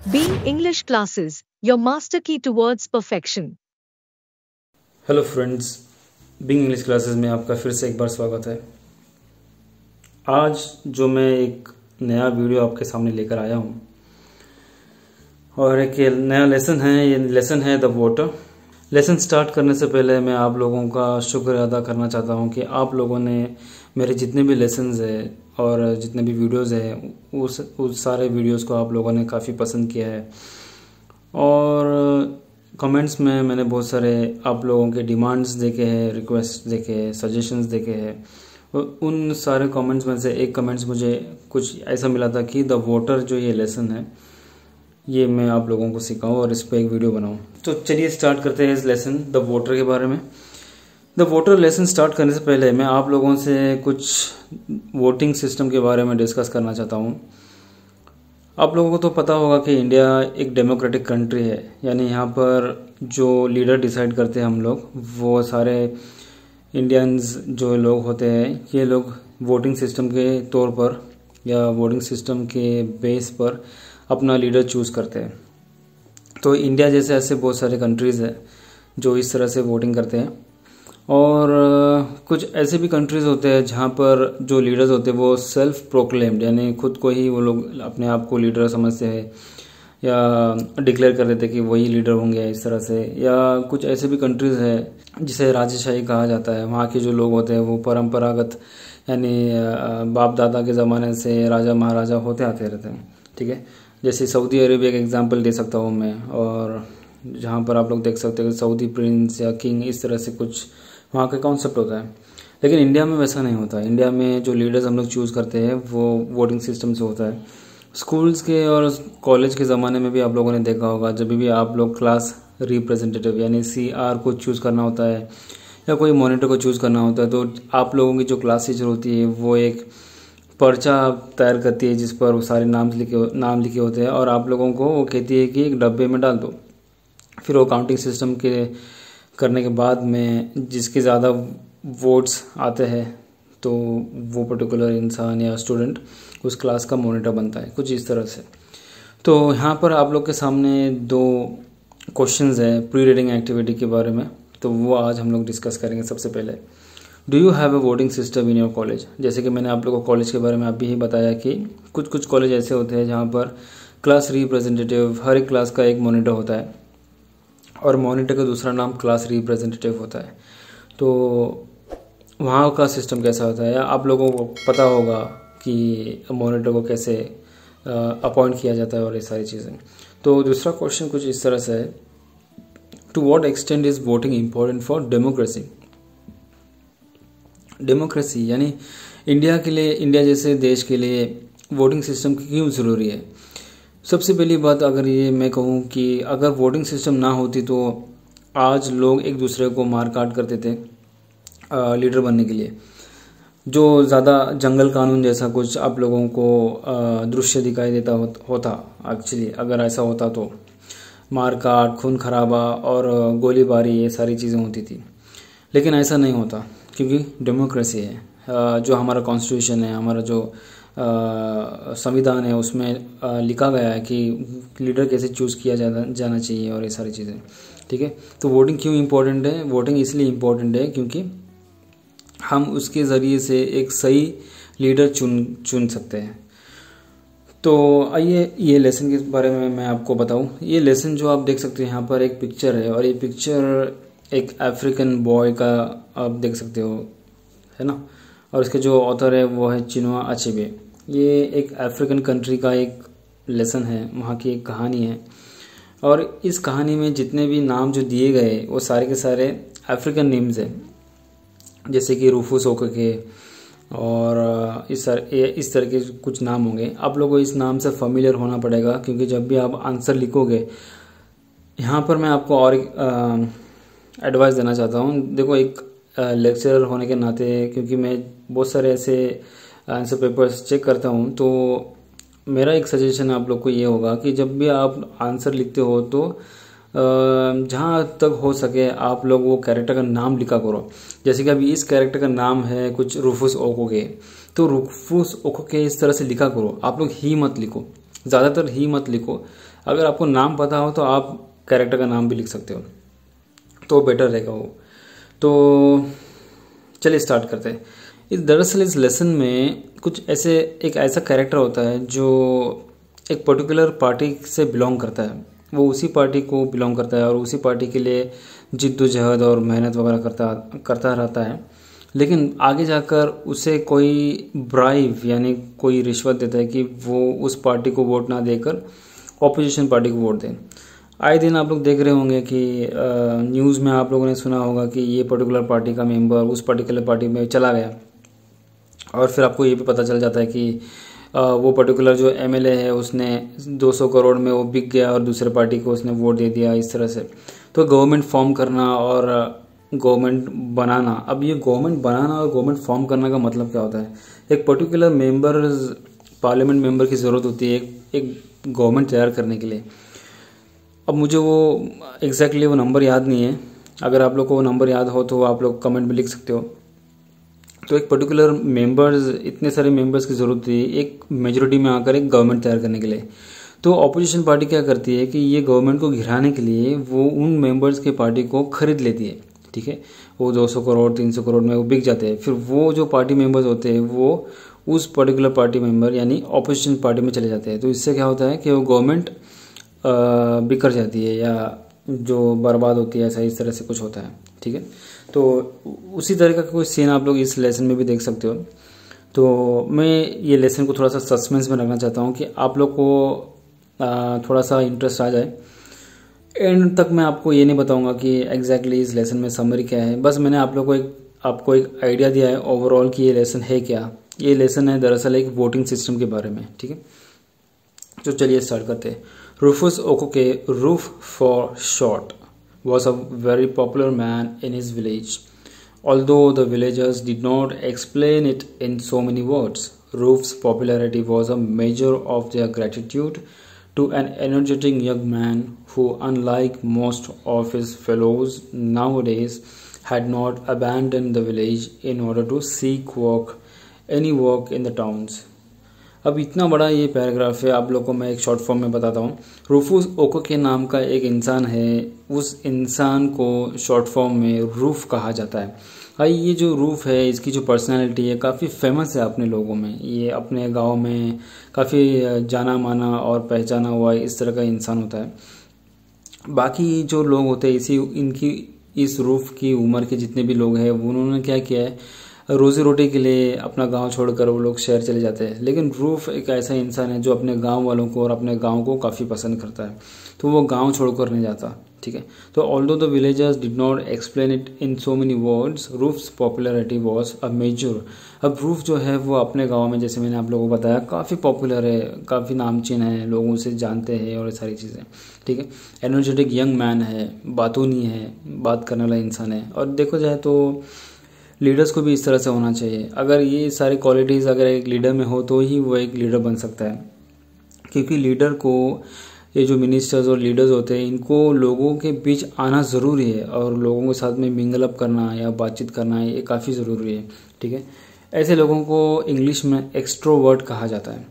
Being English Classes, your master key towards perfection. Hello friends, being English classes में आपका फिर से एक बार स्वागत है। आज जो मैं एक नया वीडियो आपके सामने लेकर आया हूँ और एक नया लेसन है। ये लेसन है द वॉटर। लेसन स्टार्ट करने से पहले मैं आप लोगों का शुक्र अदा करना चाहता हूँ कि आप लोगों ने मेरे जितने भी लेसन्स हैं और जितने भी वीडियोस हैं उस सारे वीडियोस को आप लोगों ने काफ़ी पसंद किया है। और कमेंट्स में मैंने बहुत सारे आप लोगों के डिमांड्स देखे हैं, रिक्वेस्ट देखे हैं, सजेशंस देखे हैं। उन सारे कमेंट्स में से एक कमेंट्स मुझे कुछ ऐसा मिला था कि द वॉटर जो ये लेसन है ये मैं आप लोगों को सिखाऊं और इस पर एक वीडियो बनाऊं। तो चलिए स्टार्ट करते हैं इस लेसन द वॉटर के बारे में। द वॉटर लेसन स्टार्ट करने से पहले मैं आप लोगों से कुछ वोटिंग सिस्टम के बारे में डिस्कस करना चाहता हूं। आप लोगों को तो पता होगा कि इंडिया एक डेमोक्रेटिक कंट्री है, यानी यहाँ पर जो लीडर डिसाइड करते हैं हम लोग, वो सारे इंडियंस जो लोग होते हैं ये लोग वोटिंग सिस्टम के तौर पर या वोटिंग सिस्टम के बेस पर अपना लीडर चूज़ करते हैं। तो इंडिया जैसे ऐसे बहुत सारे कंट्रीज़ हैं जो इस तरह से वोटिंग करते हैं और कुछ ऐसे भी कंट्रीज़ होते हैं जहाँ पर जो लीडर्स होते हैं वो सेल्फ प्रोक्लेम्ड, यानी खुद को ही वो लोग अपने आप को लीडर समझते हैं या डिक्लेयर कर देते हैं कि वही लीडर होंगे इस तरह से। या कुछ ऐसे भी कंट्रीज़ है जिसे राजशाही कहा जाता है। वहाँ के जो लोग होते हैं वो परंपरागत यानी बाप दादा के ज़माने से राजा महाराजा होते आते रहते हैं। ठीक है, जैसे सऊदी अरेबिया का एग्जांपल दे सकता हूँ मैं, और जहाँ पर आप लोग देख सकते हैं सऊदी प्रिंस या किंग, इस तरह से कुछ वहाँ का कॉन्सेप्ट होता है। लेकिन इंडिया में वैसा नहीं होता। इंडिया में जो लीडर्स हम लोग चूज़ करते हैं वो वोटिंग सिस्टम से होता है। स्कूल्स के और कॉलेज के ज़माने में भी आप लोगों ने देखा होगा, जब भी आप लोग क्लास रिप्रेजेंटेटिव यानी CR को चूज़ करना होता है या कोई मॉनिटर को चूज़ करना होता है, तो आप लोगों की जो क्लास टीचर होती है वो एक पर्चा तैयार करती है जिस पर वो सारे नाम लिखे होते हैं और आप लोगों को वो कहती है कि एक डब्बे में डाल दो। फिर वो काउंटिंग सिस्टम के करने के बाद में जिसके ज़्यादा वोट्स आते हैं तो वो पर्टिकुलर इंसान या स्टूडेंट उस क्लास का मॉनिटर बनता है, कुछ इस तरह से। तो यहाँ पर आप लोग के सामने दो क्वेश्चंस हैं प्री रीडिंग एक्टिविटी के बारे में, तो वो आज हम लोग डिस्कस करेंगे। सबसे पहले, do you have a voting system in your college. जैसे कि मैंने आप लोगों को कॉलेज के बारे में अभी ही बताया कि कुछ कॉलेज ऐसे होते हैं जहाँ पर क्लास रिप्रेजेंटेटिव, हर एक क्लास का एक मॉनिटर होता है और मॉनिटर का दूसरा नाम क्लास रिप्रेजेंटेटिव होता है। तो वहाँ का सिस्टम कैसा होता है, आप लोगों को पता होगा कि मॉनिटर को कैसे अपॉइंट किया जाता है और ये सारी चीज़ें। तो दूसरा क्वेश्चन कुछ इस तरह से है, to what extent is voting important for democracy. Democracy यानी इंडिया के लिए, इंडिया जैसे देश के लिए वोटिंग सिस्टम क्यों ज़रूरी है। सबसे पहली बात अगर ये मैं कहूँ कि अगर वोटिंग सिस्टम ना होती तो आज लोग एक दूसरे को मार काट करते थे लीडर बनने के लिए। जो ज़्यादा जंगल कानून जैसा कुछ आप लोगों को दृश्य दिखाई देता होता एक्चुअली, अगर ऐसा होता तो मार काट, खून खराबा और गोलीबारी, ये सारी चीज़ें होती थी। लेकिन ऐसा नहीं होता क्योंकि डेमोक्रेसी है। जो हमारा कॉन्स्टिट्यूशन है, हमारा जो संविधान है, उसमें लिखा गया है कि लीडर कैसे चूज़ किया जाना चाहिए और ये सारी चीज़ें। ठीक है, तो वोटिंग क्यों इम्पोर्टेंट है। वोटिंग इसलिए इम्पोर्टेंट है क्योंकि हम उसके ज़रिए से एक सही लीडर चुन सकते हैं। तो आइए ये लेसन के बारे में मैं आपको बताऊं। ये लेसन जो आप देख सकते हैं यहाँ पर एक पिक्चर है और ये पिक्चर एक अफ्रीकन बॉय का आप देख सकते हो, है ना। और इसके जो ऑथर है वो है चिनुआ अचेबे। ये एक अफ्रीकन कंट्री का एक लेसन है, वहाँ की एक कहानी है। और इस कहानी में जितने भी नाम जो दिए गए वो सारे के सारे अफ्रीकन नेम्स हैं, जैसे कि रूफुस ओकोके और इस तरह के कुछ नाम होंगे। आप लोगों को इस नाम से फेमिलियर होना पड़ेगा क्योंकि जब भी आप आंसर लिखोगे, यहाँ पर मैं आपको और एडवाइस देना चाहता हूँ। देखो, एक लेक्चरर होने के नाते, क्योंकि मैं बहुत सारे ऐसे आंसर पेपर्स चेक करता हूँ, तो मेरा एक सजेशन आप लोग को ये होगा कि जब भी आप आंसर लिखते हो तो जहाँ तक हो सके आप लोग वो कैरेक्टर का नाम लिखा करो। जैसे कि अभी इस कैरेक्टर का नाम है कुछ रूफुस ओकोके, तो रूफुस ओकोके इस तरह से लिखा करो। आप लोग ही मत लिखो, ज़्यादातर ही मत लिखो। अगर आपको नाम पता हो तो आप कैरेक्टर का नाम भी लिख सकते हो, तो बेटर रहेगा वो। तो चलिए स्टार्ट करते हैं। दरअसल इस लेसन में कुछ एक ऐसा कैरेक्टर होता है जो एक पर्टिकुलर पार्टी से बिलोंग करता है। वो उसी पार्टी को बिलोंग करता है और उसी पार्टी के लिए जिद्दोजहद और मेहनत वगैरह करता रहता है। लेकिन आगे जाकर उसे कोई ब्राइब यानी कोई रिश्वत देता है कि वो उस पार्टी को वोट ना देकर ऑपोजिशन पार्टी को वोट दें। आए दिन आप लोग देख रहे होंगे कि न्यूज़ में आप लोगों ने सुना होगा कि ये पर्टिकुलर पार्टी का मेंबर उस पर्टिकुलर पार्टी में चला गया, और फिर आपको ये भी पता चल जाता है कि वो पर्टिकुलर जो एमएलए है उसने 200 करोड़ में वो बिक गया और दूसरे पार्टी को उसने वोट दे दिया, इस तरह से। तो गवर्नमेंट फॉर्म करना और गवर्नमेंट बनाना, अब ये गवर्नमेंट बनाना और गवर्नमेंट फॉर्म करने का मतलब क्या होता है? एक पर्टिकुलर मेंबर, पार्लियामेंट मेंबर की ज़रूरत होती है एक गवर्नमेंट तैयार करने के लिए। अब मुझे वो एग्जैक्टली वो नंबर याद नहीं है, अगर आप लोग को वो नंबर याद हो तो आप लोग कमेंट में लिख सकते हो। तो एक पर्टिकुलर मेंबर्स, इतने सारे मेंबर्स की ज़रूरत थी एक मेजोरिटी में आकर एक गवर्नमेंट तैयार करने के लिए। तो ऑपोजिशन पार्टी क्या करती है कि ये गवर्नमेंट को गिराने के लिए वो उन मेंबर्स के पार्टी को खरीद लेती है, ठीक है। वो 200 करोड़ 300 करोड़ में वो बिक जाते हैं। फिर वो जो पार्टी मेंबर्स होते हैं वो उस पर्टिकुलर पार्टी मेंबर यानी ऑपोजिशन पार्टी में चले जाते हैं। तो इससे क्या होता है कि वो गवर्नमेंट बिखर जाती है या जो बर्बाद होती है, ऐसा इस तरह से कुछ होता है, ठीक है। तो उसी तरह का कोई सीन आप लोग इस लेसन में भी देख सकते हो। तो मैं ये लेसन को थोड़ा सा सस्पेंस में रखना चाहता हूँ कि आप लोग को थोड़ा सा इंटरेस्ट आ जाए। एंड तक मैं आपको ये नहीं बताऊंगा कि एग्जैक्टली इस लेसन में समरी क्या है, बस मैंने आप लोग को आपको एक आइडिया दिया है ओवरऑल कि ये लेसन है क्या। ये लेसन है दरअसल एक वोटिंग सिस्टम के बारे में, ठीक है। तो चलिए स्टार्ट करते हैं। Rufus Okoke, Ruf for short, was a very popular man in his village. Although the villagers did not explain it in so many words, Ruf's popularity was a measure of their gratitude to an energetic young man who, unlike most of his fellows nowadays, had not abandoned the village in order to seek any work in the towns. अब इतना बड़ा ये paragraph है, आप लोग को मैं एक शॉर्ट फॉर्म में बताता हूँ। रूफुस ओकोके नाम का एक इंसान है, उस इंसान को शॉर्ट फॉर्म में रूफ कहा जाता है। भाई ये जो रूफ है इसकी जो पर्सनालिटी है काफ़ी फेमस है अपने लोगों में। ये अपने गांव में काफ़ी जाना माना और पहचाना हुआ इस तरह का इंसान होता है। बाकी जो लोग होते हैं इस रूफ की उम्र के जितने भी लोग हैं उन्होंने क्या किया है, रोजी रोटी के लिए अपना गांव छोड़कर वो लोग शहर चले जाते हैं। लेकिन रूफ एक ऐसा इंसान है जो अपने गांव वालों को और अपने गांव को काफ़ी पसंद करता है, तो वो गांव छोड़कर नहीं जाता, ठीक है। तो although the villagers did not explain it in so many words, Roof's popularity was a major. अब रूफ जो है वो अपने गाँव में, जैसे मैंने आप लोगों को बताया, काफ़ी पॉपुलर है, काफ़ी नामचीन है, लोग उसे जानते हैं और ये सारी चीज़ें, ठीक है। एनर्जेटिक यंग मैन है, बातूनी है, बात करने वाला इंसान है। और देखो जाए तो लीडर्स को भी इस तरह से होना चाहिए। अगर ये सारी क्वालिटीज़ अगर एक लीडर में हो तो ही वो एक लीडर बन सकता है, क्योंकि लीडर को, ये जो मिनिस्टर्स और लीडर्स होते हैं इनको लोगों के बीच आना ज़रूरी है और लोगों के साथ में मिंगल अप करना या बातचीत करना ये काफ़ी ज़रूरी है, ठीक है। ऐसे लोगों को इंग्लिश में एक्सट्रोवर्ट कहा जाता है।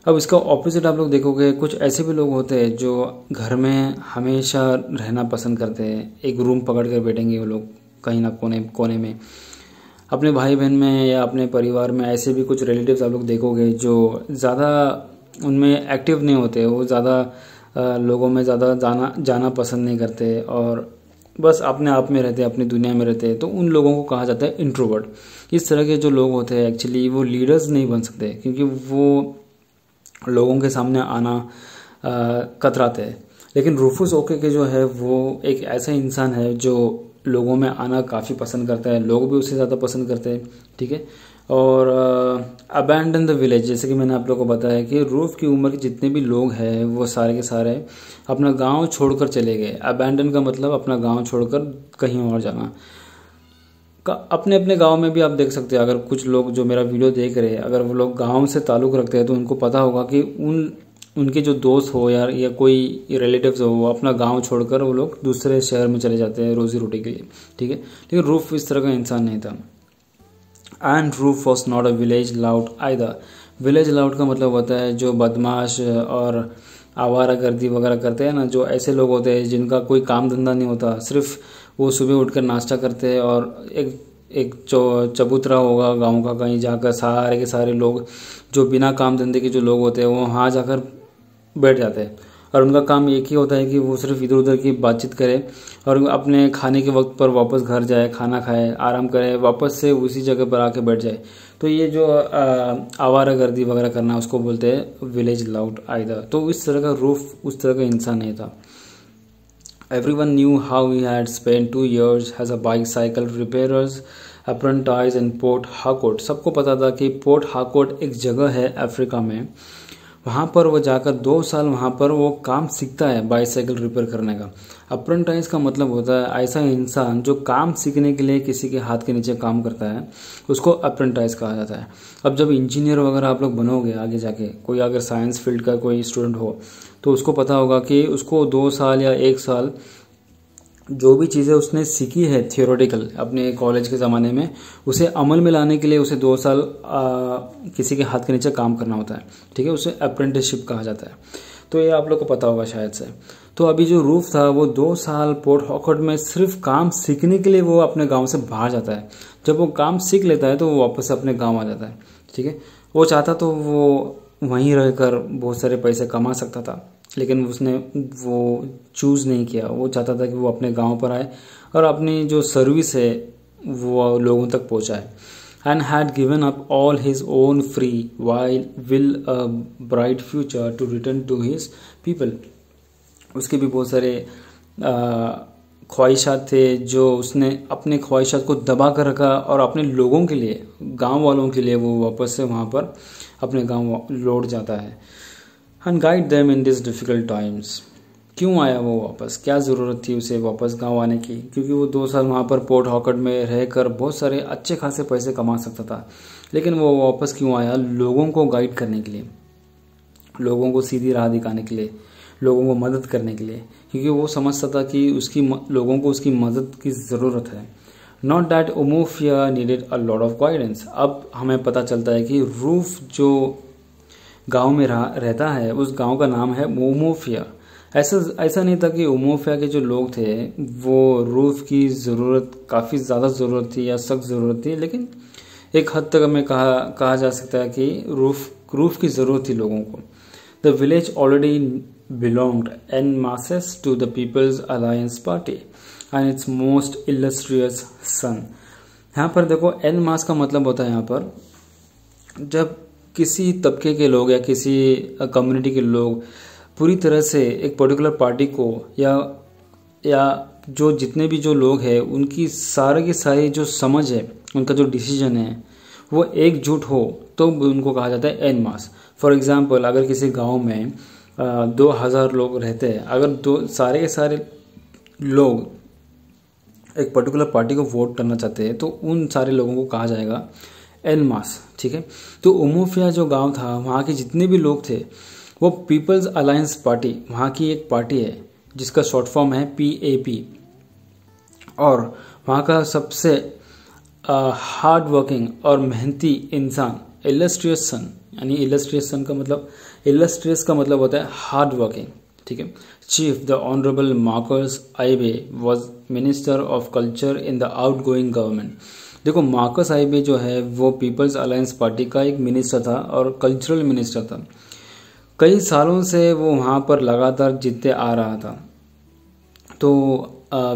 अब इसका ऑपोजिट आप लोग देखोगे, कुछ ऐसे भी लोग होते हैं जो घर में हमेशा रहना पसंद करते हैं, एक रूम पकड़ कर बैठेंगे वो लोग कहीं ना कोने में। अपने भाई बहन में या अपने परिवार में ऐसे भी कुछ रिलेटिव्स आप लोग देखोगे जो ज़्यादा उनमें एक्टिव नहीं होते, वो ज़्यादा लोगों में ज़्यादा जाना पसंद नहीं करते और बस अपने आप में रहते हैं, अपनी दुनिया में रहते हैं। तो उन लोगों को कहा जाता है इंट्रोवर्ट। इस तरह के जो लोग होते हैं एक्चुअली वो लीडर्स नहीं बन सकते, क्योंकि वो लोगों के सामने आना कतराते हैं। लेकिन रूफुस ओकोके जो है वो एक ऐसा इंसान है जो लोगों में आना काफ़ी पसंद करता है, लोग भी उसे ज़्यादा पसंद करते हैं, ठीक है। और अबैंडन द विलेज, जैसे कि मैंने आप लोगों को बताया कि रूफ की उम्र के जितने भी लोग हैं वो सारे के सारे अपना गांव छोड़कर चले गए। अबैंडन का मतलब अपना गांव छोड़कर कहीं और जाना। अपने अपने गांव में भी आप देख सकते हैं, अगर कुछ लोग जो मेरा वीडियो देख रहे हैं अगर वो लोग गांव से ताल्लुक़ रखते हैं तो उनको पता होगा कि उनके जो दोस्त हो या कोई रिलेटिव्स हो वो अपना गांव छोड़कर वो लोग दूसरे शहर में चले जाते हैं रोजी रोटी के लिए, ठीक है। लेकिन रूफ इस तरह का इंसान नहीं था। And roof was not a village loud either, village loud का मतलब होता है जो बदमाश और आवारागर्दी वगैरह करते हैं ना, जो ऐसे लोग होते हैं जिनका कोई काम धंधा नहीं होता, सिर्फ वो सुबह उठकर नाश्ता करते हैं और एक चबूतरा होगा गांव का, कहीं जाकर सारे के सारे लोग जो बिना काम धंधे के जो लोग होते हैं वो वहाँ जाकर बैठ जाते हैं और उनका काम एक ही होता है कि वो सिर्फ इधर उधर की बातचीत करे और अपने खाने के वक्त पर वापस घर जाए, खाना खाए, आराम करे, वापस से उसी जगह पर आके बैठ जाए। तो ये जो आवारागर्दी वगैरह करना उसको बोलते हैं विलेज लाउड आइदर। तो इस तरह का रूफ उस तरह का इंसान नहीं था। Everyone knew how he had spent 2 years as a bicycle repairer's apprentice in Port Harcourt। सबको पता था कि पोर्ट हार्कोट एक जगह है अफ्रीका में, वहाँ पर वो जाकर 2 साल वहाँ पर वो काम सीखता है बाइसाइकिल रिपेयर करने का। अप्रेंटाइज का मतलब होता है ऐसा इंसान जो काम सीखने के लिए किसी के हाथ के नीचे काम करता है, उसको अप्रेंटाइज कहा जाता है। अब जब इंजीनियर वगैरह आप लोग बनोगे आगे जाके, कोई अगर साइंस फील्ड का कोई स्टूडेंट हो तो उसको पता होगा कि उसको 2 साल या 1 साल जो भी चीज़ें उसने सीखी है थियोरेटिकल अपने कॉलेज के ज़माने में, उसे अमल में लाने के लिए उसे 2 साल किसी के हाथ के नीचे काम करना होता है। ठीक है, उसे अप्रेंटिसशिप कहा जाता है। तो ये आप लोग को पता होगा शायद से। तो अभी जो रूफ था वो 2 साल पोर्ट हार्कोट में सिर्फ काम सीखने के लिए वो अपने गांव से बाहर जाता है। जब वो काम सीख लेता है तो वो वापस अपने गांव आ जाता है। ठीक है, वो चाहता तो वो वहीं रहकर बहुत सारे पैसे कमा सकता था, लेकिन उसने वो चूज़ नहीं किया। वो चाहता था कि वो अपने गांव पर आए और अपनी जो सर्विस है वो लोगों तक पहुंचाए। And had given up all his own free while will a bright future to return to his people. उसके भी बहुत सारे ख्वाहिशात थे जो उसने अपने ख्वाहिशात को दबा कर रखा और अपने लोगों के लिए, गांव वालों के लिए वो वापस से वहाँ पर अपने गांव लौट जाता है। And guide them in this difficult times. क्यों आया वो वापस, क्या ज़रूरत थी उसे वापस गांव आने की? क्योंकि वो 2 साल वहाँ पर पोर्ट हार्कोट में रहकर बहुत सारे अच्छे खासे पैसे कमा सकता था, लेकिन वो वापस क्यों आया? लोगों को गाइड करने के लिए, लोगों को सीधी राह दिखाने के लिए, लोगों को मदद करने के लिए, क्योंकि वो समझता था कि लोगों को उसकी मदद की ज़रूरत है। Not that Umuofia needed a lot of guidance. अब हमें पता चलता है कि रूफ जो गांव में रहता है उस गांव का नाम है उमोफिया। ऐसा नहीं था कि उमोफिया के जो लोग थे वो रूफ की ज़रूरत, काफ़ी ज़्यादा ज़रूरत थी या सख्त ज़रूरत थी, लेकिन एक हद तक हमें कहा जा सकता है कि रूफ की ज़रूरत थी लोगों को। The village already belonged en masses to the People's Alliance Party and its most illustrious son. यहाँ पर देखो, एन मास का मतलब होता है यहाँ पर जब किसी तबके के लोग या किसी कम्युनिटी के लोग पूरी तरह से एक पर्टिकुलर पार्टी को या जो जितने भी जो लोग हैं उनकी सारे की सारी जो समझ है, उनका जो डिसीजन है वो एकजुट हो, तो उनको कहा जाता है एन मास। फॉर एग्जांपल, अगर किसी गांव में 2000 लोग रहते हैं, अगर सारे के सारे लोग एक पर्टिकुलर पार्टी को वोट करना चाहते हैं तो उन सारे लोगों को कहा जाएगा एन मास। ठीक है, तो उमोफिया जो गांव था वहाँ के जितने भी लोग थे वो पीपल्स अलायंस पार्टी, वहाँ की एक पार्टी है जिसका शॉर्ट फॉर्म है PAP, और वहाँ का सबसे हार्ड वर्किंग और मेहनती इंसान इलस्ट्रियस सन, यानी इलस्ट्रियस सन का मतलब, इलस्ट्रियस का मतलब होता है हार्ड वर्किंग। ठीक है, chief the honourable Marcus Ibe was minister of culture in the outgoing government. देखो, मार्कस आइबे जो है वो पीपल्स अलायंस पार्टी का एक मिनिस्टर था और कल्चरल मिनिस्टर था। कई सालों से वो वहाँ पर लगातार जीतते आ रहा था। तो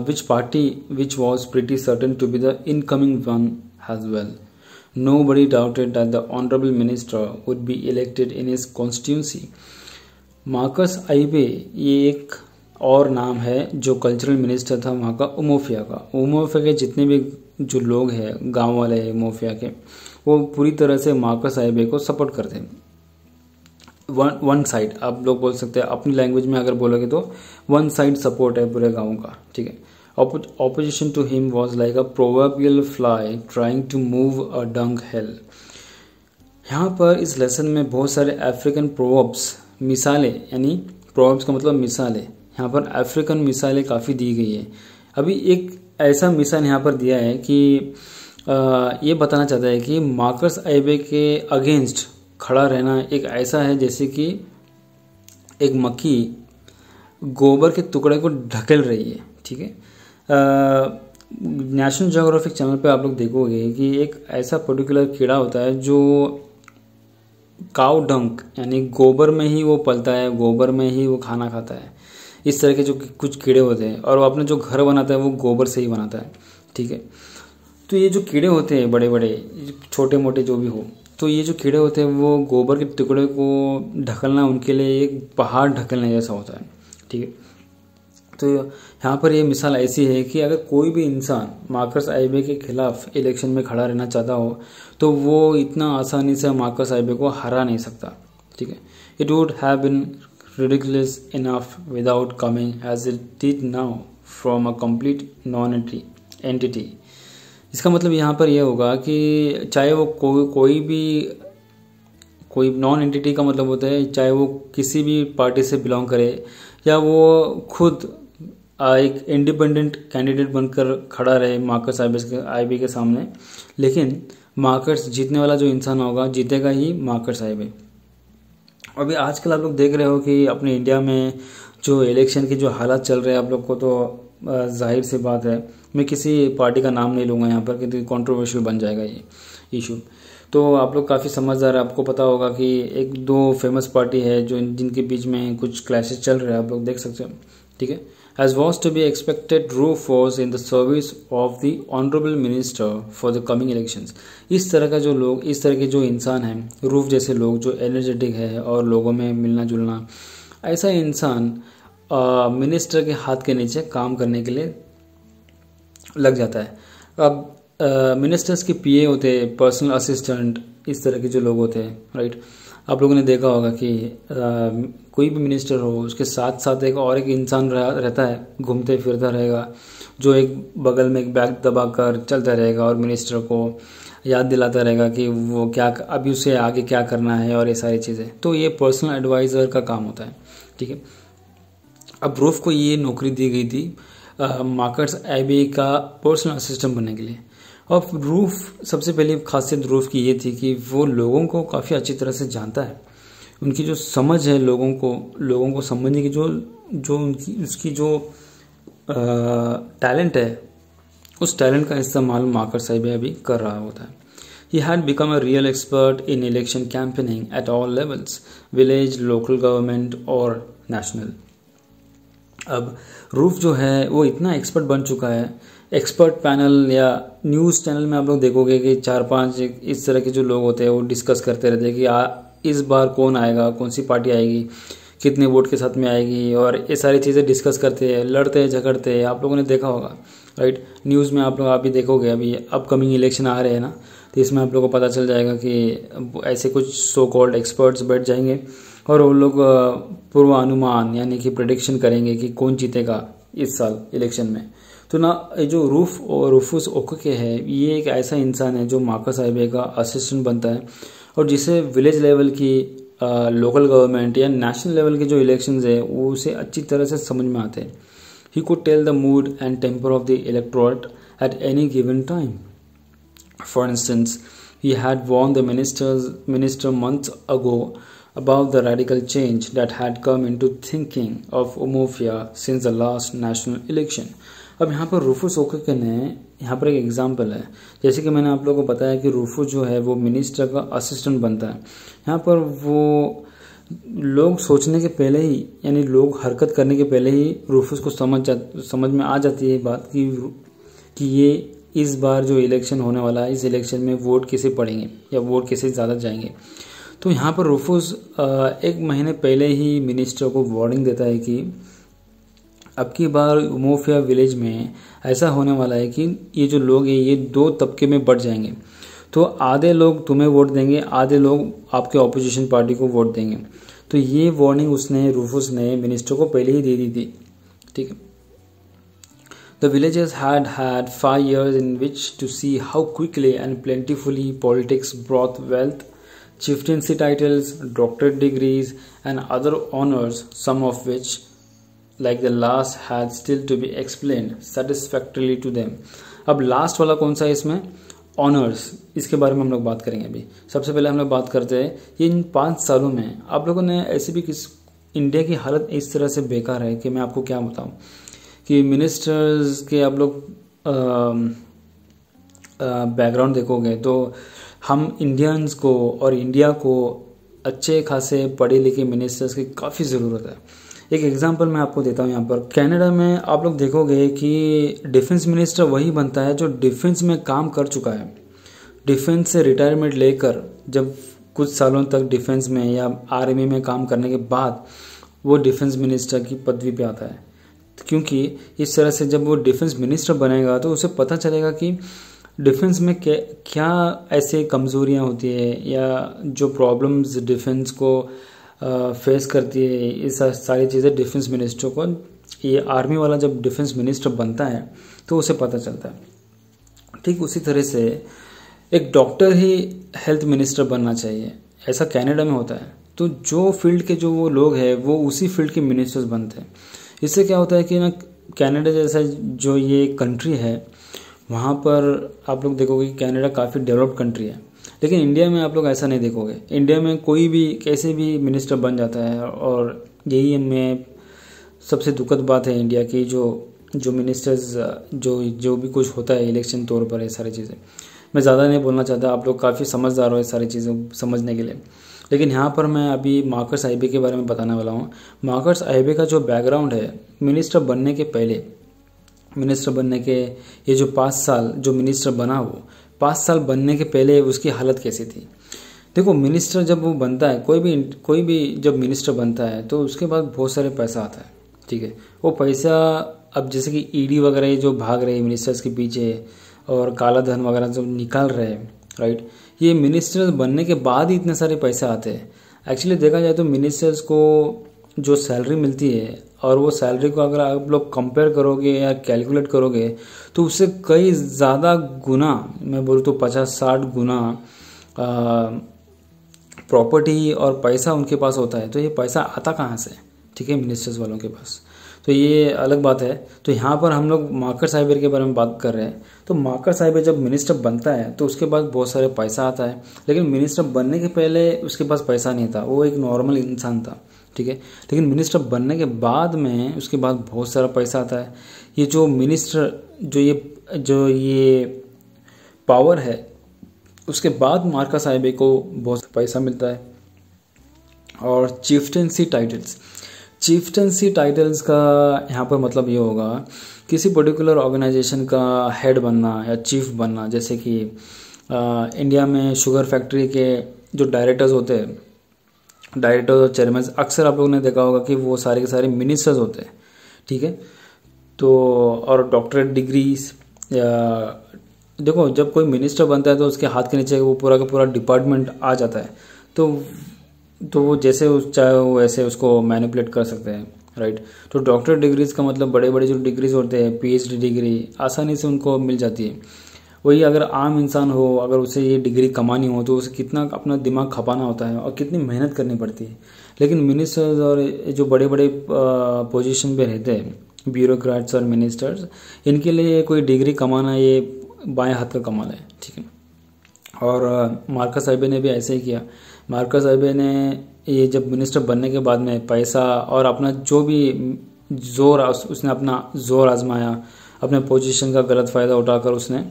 which party which was pretty certain to be the incoming one has well. Nobody doubted that the honorable minister would be elected in his constituency. Marcus Ibe ये एक और नाम है जो कल्चरल मिनिस्टर था वहाँ का उमोफिया का। उमोफिया के जितने भी जो लोग हैं, गांव वाले हैं उमोफिया के, वो पूरी तरह से मार्कस आइबे को सपोर्ट करते हैं। वन साइड आप लोग बोल सकते हैं, अपनी लैंग्वेज में अगर बोलोगे तो वन साइड सपोर्ट है पूरे गाँव का। ठीक है, opposition to him was like a proverbial fly trying to move a dung hill. यहाँ पर इस लेसन में बहुत सारे अफ्रीकन प्रोवर्ब्स, मिसालें, यानी प्रोवर्ब्स का मतलब मिसालें, यहाँ पर अफ्रीकन मिसालें काफ़ी दी गई है। अभी एक ऐसा मिसाल यहाँ पर दिया है कि ये बताना चाहता है कि मार्कस आइबे के अगेंस्ट खड़ा रहना एक ऐसा है जैसे कि एक मक्खी गोबर के टुकड़े को ढकेल रही है। ठीक है, नेशनल ज्योग्राफिक चैनल पे आप लोग देखोगे कि एक ऐसा पर्टिकुलर कीड़ा होता है जो काउ डंक यानी गोबर में ही वो पलता है, गोबर में ही वो खाना खाता है। इस तरह के जो कुछ कीड़े होते हैं, और वो अपने जो घर बनाता है वो गोबर से ही बनाता है। ठीक है, तो ये जो कीड़े होते हैं बड़े बड़े छोटे मोटे जो भी हो, तो ये जो कीड़े होते हैं वो गोबर के टुकड़े को ढकलना उनके लिए एक पहाड़ ढकलने जैसा होता है। ठीक है, तो यहाँ पर ये मिसाल ऐसी है कि अगर कोई भी इंसान मार्कस आइबे के खिलाफ इलेक्शन में खड़ा रहना चाहता हो तो वो इतना आसानी से मार्कस आइबे को हरा नहीं सकता। ठीक है, it would have been ridiculous enough without coming as it did now from a complete non-entity। इसका मतलब यहाँ पर यह होगा कि चाहे वो कोई नॉन एंटिटी का मतलब होता है चाहे वो किसी भी पार्टी से बिलोंग करे या वो खुद एक इंडिपेंडेंट कैंडिडेट बनकर खड़ा रहे मार्कस आइबे के सामने, लेकिन मार्कस जीतने वाला जो इंसान होगा जीतेगा ही मार्कस आइबे। अभी आजकल आप लोग देख रहे हो कि अपने इंडिया में जो इलेक्शन की जो हालात चल रहे हैं आप लोग को तो जाहिर सी बात है, मैं किसी पार्टी का नाम नहीं लूँगा यहाँ पर क्योंकि कंट्रोवर्शियल बन जाएगा ये इशू। तो आप लोग काफ़ी समझदार है, आपको पता होगा कि एक दो फेमस पार्टी है जो जिनके बीच में कुछ क्लैशेस चल रहे हैं, आप लोग देख सकते हो। ठीक है, as was to be expected, Roof was in the service of the honorable minister for the coming elections। इस तरह का जो लोग, इस तरह के जो इंसान हैं, रूफ जैसे लोग जो एनर्जेटिक है और लोगों में मिलना जुलना, ऐसा इंसान मिनिस्टर के हाथ के नीचे काम करने के लिए लग जाता है। अब मिनिस्टर्स के पीए होते हैं, पर्सनल असिस्टेंट, इस तरह के जो लोग होते हैं, राइट। आप लोगों ने देखा होगा कि कोई भी मिनिस्टर हो उसके साथ साथ एक इंसान रहता है, घूमते फिरता रहेगा, जो एक बगल में एक बैग दबा कर चलता रहेगा और मिनिस्टर को याद दिलाता रहेगा कि वो क्या अभी उसे आगे क्या करना है और ये सारी चीज़ें। तो ये पर्सनल एडवाइज़र का काम होता है। ठीक है, अब रूफ को ये नौकरी दी गई थी मार्कस आइबे का पर्सनल असिस्टेंट बनने के लिए। और रूफ, सबसे पहली खासियत रूफ की ये थी कि वो लोगों को काफ़ी अच्छी तरह से जानता है। उनकी जो समझ है लोगों को समझने की जो उसकी जो टैलेंट है, उस टैलेंट का इस्तेमाल मार्कस आइबे अभी कर रहा होता है। He had become a real expert in election campaigning at all levels, village, local government और national। अब रूफ जो है वो इतना एक्सपर्ट बन चुका है, एक्सपर्ट पैनल या न्यूज़ चैनल में आप लोग देखोगे कि 4-5 इस तरह के जो लोग होते हैं वो डिस्कस करते रहते हैं कि इस बार कौन आएगा, कौन सी पार्टी आएगी, कितने वोट के साथ में आएगी, और ये सारी चीज़ें डिस्कस करते हैं, लड़ते हैं, झगड़ते हैं। आप लोगों ने देखा होगा, राइट। न्यूज़ में आप लोग भी देखोगे, अभी अपकमिंग इलेक्शन आ रहे हैं ना, तो इसमें आप लोगों को पता चल जाएगा कि ऐसे कुछ सो कॉल्ड एक्सपर्ट्स बैठ जाएंगे और वो लोग पूर्वानुमान यानी कि प्रेडिक्शन करेंगे कि कौन जीतेगा इस साल इलेक्शन में। तो ना जो रूफुस ओकोके है, ये एक ऐसा इंसान है जो मार्कस आइबे का असिस्टेंट बनता है और जिसे विलेज लेवल की, लोकल गवर्नमेंट या नेशनल लेवल के जो इलेक्शंस है वो उसे अच्छी तरह से समझ में आते हैं। He could tell the mood and temper of the electorate at any given time. For instance, he had warned the minister months ago about the radical change that had come into thinking of Umuofia since the last national election। अब यहाँ पर रूफुस ओकोके ने, यहाँ पर एक example है, जैसे कि मैंने आप लोगों को बताया कि रूफुस जो है वो मिनिस्टर का असिस्टेंट बनता है। यहाँ पर वो लोग सोचने के पहले ही, यानी लोग हरकत करने के पहले ही रूफुस को समझ में आ जाती है बात कि ये इस बार जो इलेक्शन होने वाला है, इस इलेक्शन में वोट किसे पड़ेंगे या वोट किसे ज़्यादा जाएंगे। तो यहाँ पर रूफुस 1 महीने पहले ही मिनिस्टर को वार्निंग देता है कि अब की बार उमोफिया विलेज में ऐसा होने वाला है कि ये जो लोग हैं ये 2 तबके में बढ़ जाएंगे। तो आधे लोग तुम्हें वोट देंगे, आधे लोग आपके ऑपोजिशन पार्टी को वोट देंगे। तो ये वार्निंग रूफुस ने मिनिस्टर को पहले ही दे दी थी। ठीक है, The villagers had 5 years in which to see how quickly and plentifully politics brought wealth, chieftaincy titles, doctorate degrees, and other honors, some of which, like the last, had still to be explained satisfactorily to them। अब last वाला कौन सा है इसमें? Honours, इसके बारे में हम लोग बात करेंगे अभी। सबसे पहले हम लोग बात करते हैं ये इन 5 सालों में आप लोगों ने ऐसे भी किस इंडिया की हालत इस तरह से बेकार है कि मैं आपको क्या बताऊं कि मिनिस्टर्स के आप लोग बैकग्राउंड देखोगे तो हम इंडियंस को और इंडिया को अच्छे खासे पढ़े लिखे मिनिस्टर्स की काफ़ी ज़रूरत है। एक एग्जांपल मैं आपको देता हूँ यहाँ पर। कनाडा में आप लोग देखोगे कि डिफेंस मिनिस्टर वही बनता है जो डिफेंस में काम कर चुका है। डिफेंस से रिटायरमेंट लेकर जब कुछ सालों तक डिफेंस में या आर्मी में काम करने के बाद वो डिफेंस मिनिस्टर की पदवी पे आता है, क्योंकि इस तरह से जब वो डिफेंस मिनिस्टर बनेगा तो उसे पता चलेगा कि डिफेंस में क्या ऐसे कमज़ोरियाँ होती है या जो प्रॉब्लम्स डिफेंस को फेस करती है, ये सारी चीज़ें डिफेंस मिनिस्टर को, ये आर्मी वाला जब डिफेंस मिनिस्टर बनता है तो उसे पता चलता है। ठीक उसी तरह से एक डॉक्टर ही हेल्थ मिनिस्टर बनना चाहिए, ऐसा कनाडा में होता है। तो जो फील्ड के जो वो लोग हैं वो उसी फील्ड के मिनिस्टर्स बनते हैं। इससे क्या होता है कि ना कनाडा जैसा जो ये कंट्री है वहाँ पर आप लोग देखोगे कि कनाडा काफ़ी डेवलप्ड कंट्री है, लेकिन इंडिया में आप लोग ऐसा नहीं देखोगे। इंडिया में कोई भी कैसे भी मिनिस्टर बन जाता है, और यही में सबसे दुखद बात है इंडिया की, जो मिनिस्टर्स जो भी कुछ होता है इलेक्शन तौर पर, ये सारी चीज़ें मैं ज़्यादा नहीं बोलना चाहता, आप लोग काफ़ी समझदार हो ये सारी चीज़ें समझने के लिए। लेकिन यहाँ पर मैं अभी मार्कस आईबे के बारे में बताने वाला हूँ। मार्कस आईबे का जो बैकग्राउंड है मिनिस्टर बनने के पहले, मिनिस्टर बनने के ये जो 5 साल जो मिनिस्टर बना, वो 5 साल बनने के पहले उसकी हालत कैसी थी। देखो मिनिस्टर जब वो बनता है, कोई भी जब मिनिस्टर बनता है तो उसके बाद बहुत सारे पैसा आता है, ठीक है। वो पैसा अब जैसे कि ईडी वगैरह जो भाग रहे हैं मिनिस्टर्स के पीछे और काला धन वगैरह जो निकाल रहे हैं, राइट, ये मिनिस्टर्स बनने के बाद ही इतने सारे पैसे आते हैं। एक्चुअली देखा जाए तो मिनिस्टर्स को जो सैलरी मिलती है और वो सैलरी को अगर आप लोग कंपेयर करोगे या कैलकुलेट करोगे तो उससे कई ज़्यादा गुना, मैं बोलूँ तो 50-60 गुना प्रॉपर्टी और पैसा उनके पास होता है। तो ये पैसा आता कहाँ से, ठीक है, मिनिस्टर्स वालों के पास, तो ये अलग बात है। तो यहाँ पर हम लोग मार्कस आईबे के बारे में बात कर रहे हैं। तो मार्कस आईबे जब मिनिस्टर बनता है तो उसके पास बहुत सारे पैसा आता है, लेकिन मिनिस्टर बनने के पहले उसके पास पैसा नहीं था, वो एक नॉर्मल इंसान था, ठीक है। लेकिन मिनिस्टर बनने के बाद में उसके बाद बहुत सारा पैसा आता है। ये जो मिनिस्टर जो ये पावर है, उसके बाद मार्कस आईबे को बहुत पैसा मिलता है। और चिफ्टेंसी टाइटल्स का यहाँ पर मतलब ये होगा किसी पर्टिकुलर ऑर्गेनाइजेशन का हेड बनना या चीफ बनना। जैसे कि इंडिया में शुगर फैक्ट्री के जो डायरेक्टर्स होते हैं, डायरेक्टर और चेयरमैन, अक्सर आप लोगों ने देखा होगा कि वो सारे के सारे मिनिस्टर्स होते हैं, ठीक है। तो और डॉक्टरेट डिग्रीज, या देखो जब कोई मिनिस्टर बनता है तो उसके हाथ के नीचे वो पूरा का पूरा डिपार्टमेंट आ जाता है। तो वो जैसे चाहे वो वैसे उसको मैनिपुलेट कर सकते हैं, राइट। तो डॉक्टरेट डिग्रीज का मतलब बड़े बड़े जो डिग्रीज होते हैं, पीएचडी डिग्री आसानी से उनको मिल जाती है। वही अगर आम इंसान हो, अगर उसे ये डिग्री कमानी हो तो उसे कितना अपना दिमाग खपाना होता है और कितनी मेहनत करनी पड़ती है। लेकिन मिनिस्टर्स और जो बड़े बड़े पोजीशन पे रहते हैं, ब्यूरोक्रेट्स और मिनिस्टर्स, इनके लिए कोई डिग्री कमाना ये बाएं हाथ का कमाल है, ठीक है। और मार्कस आईबे ने भी ऐसे ही किया। मार्कस आईबे ने ये जब मिनिस्टर बनने के बाद में पैसा और अपना जो भी उसने अपना जोर आजमाया, अपने पोजीशन का गलत फ़ायदा उठाकर उसने